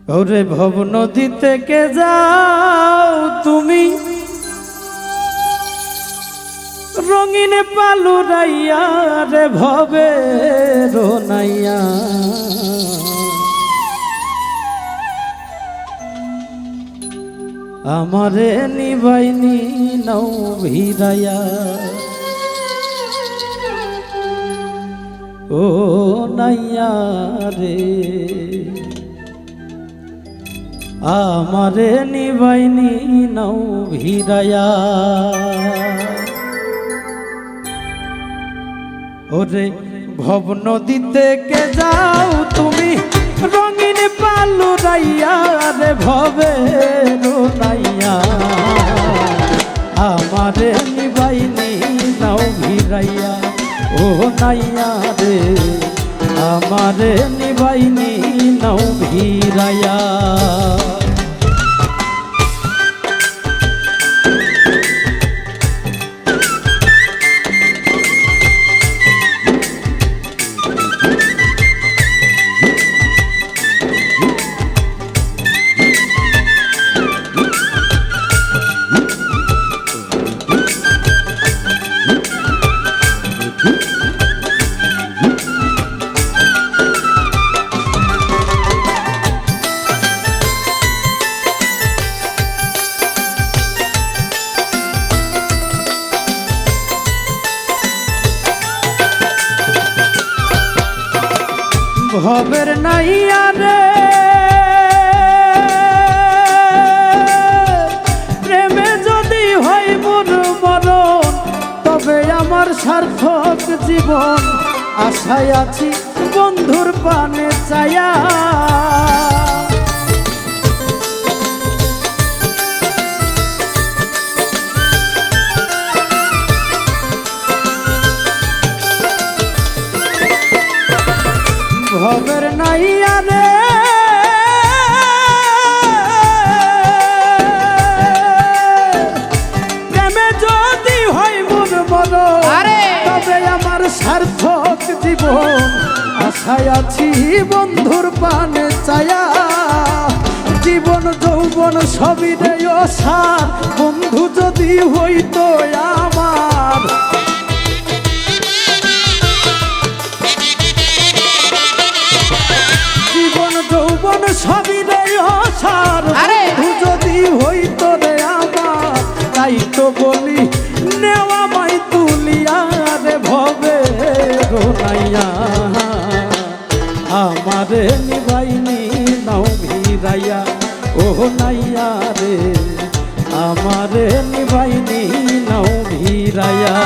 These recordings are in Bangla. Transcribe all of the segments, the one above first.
ওরে ভব নদী থেকে যাও তুমি রঙিন পালুরাইয়া রে ভবে রোনাইয়া আমারে নিবাইনি নৌ ভিড়াইয়া ও নাইয়া রে আমারে নিবাইনি নৌ ভিড়াইয়া ওরে ভব নদী থেকে যাও তুমি রঙিন পালুরাইয়া রে ভবে রোনাইয়া আমারে নিবাইনি নৌ ভিড়াইয়া ও নাইয়া রে আমারে নিবাইনি নৌ ভিড়াইয়া ভবের নাইয়া রে প্রেমে যদি হয় মোর মরণ তবে আমার সার্থক জীবন আশায় আছি বন্ধুর পানে চায়া ভবের নাইয়া রে প্রেমে যদি হয় মোর মরণ তবে আমার সার্থক জীবন আশায় আছি বন্ধুর পানে চায়া জীবন যৌবন সবই রে অসার বন্ধু যদি হইতো আমার যৌবন সবই রে অসার বন্ধু যদি হইতো রে আমার তাই তো বলি নেওয়া মাই তুলিয়া রে ভবে রোনাইয়া আমারে নিবাইনি নাও ভিড়াইয়া ও নাইয়া রে আমারে নিবাইনি নাও ভিড়াইয়া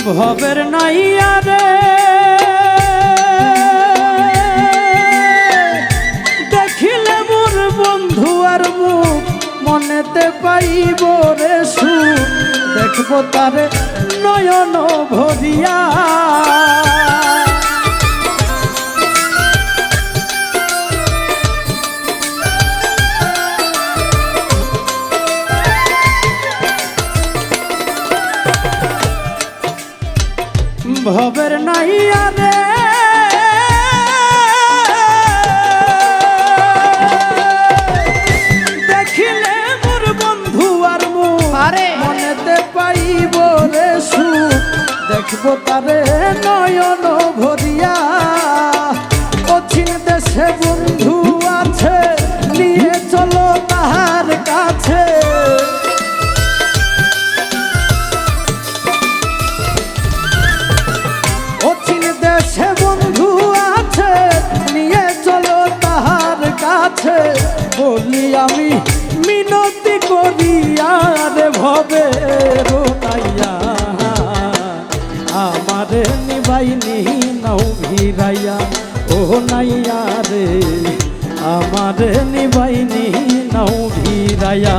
ভবের নাইয়া রে দেখিলে মোর বন্ধু আর মুখ মনেতে পাইব রে সুখ দেখব তারে নয়ন ভরিয়া ভবের নাইয়া রে দেখিলে মোর বন্ধু আর মুখ মনেতে পাইব রে সুখ দেখবো তারে নয়ন ভরিয়া। অচিন দেশে বন্ধু আছে, নিয়ে চলো তাহার কাছে। অচিন দেশে বন্ধু আছে, নিয়ে চলো তাহার কাছে। বলি আমি মিনতি করিয়া রে ভবে রোনাইয়া, আমারে নিবাইনি নাও ভিড়াইয়া। ও নাইয়া রে আমারে নিবাইনি নাও ভিড়াইয়া।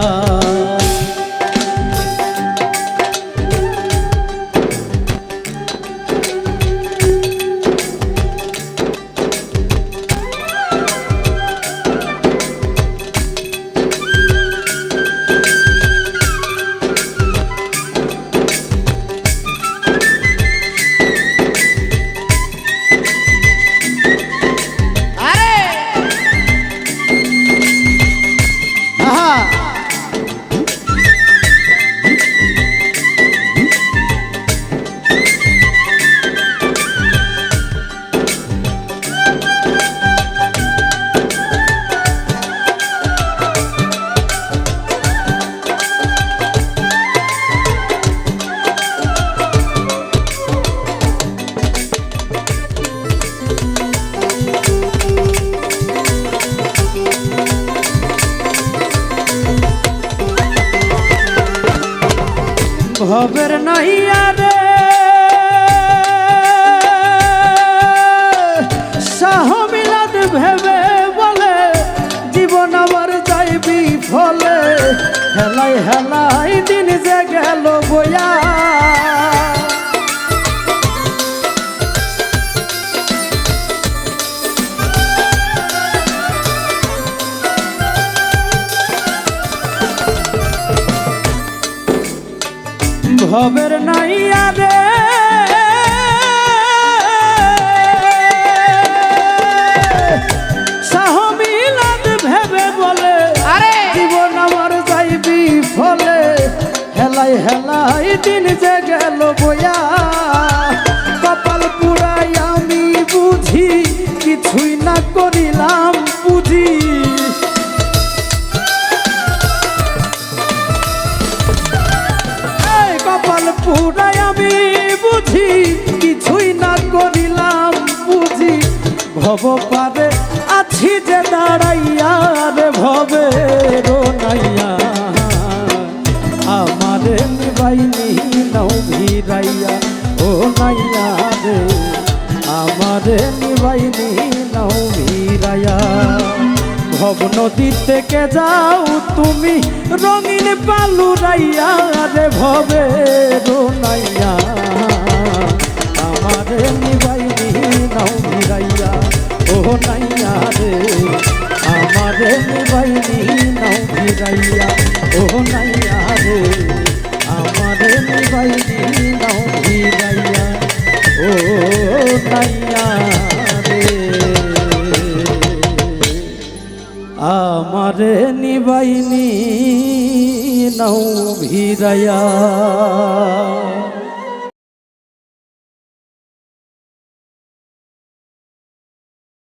ভবের নাইয়া রে শাহ মিলাদ ভেবে বলে, জীবন আমার যাইবি ফলে। হেলাই হেলাই দিন যে গেল বয়া, ভবের নাইয়া রে শাহ মিলাদ ভেবে বলে, জীবন আমার যাইবি ফলে। হেলাই হেলাই দিন যে গেল বয়া, কপাল পুরাই আমি বুঝি কিছুই না করিলাম পুঁজি। কপাল পুরাই আমি বুঝি কিছুই না করিলাম বুঝি। ভব পারে আছি যে দাঁড়াইয়া রে ভবে রোনাইয়া, আমারে নিবাইনি নাও ভিড়াইয়া। ও নাইয়া রে আমারে নিবাইনি নাও ভিড়াইয়া। ভব নদী থেকে যাও তুমি রঙিন পালুরাইয়া রে ভবে রোনাইয়া, আমারে নিবাইনি নাও ভিড়াইয়া। ও নাইয়া রে আমারে নিবাইনি নাও ভিড়াইয়া। ও নাইয়া রে আমারে নিবাইনি নাও ভিড়াইয়া। ও নাইয়া রে আমারে নিবাইনি নাও ভিড়াইয়া।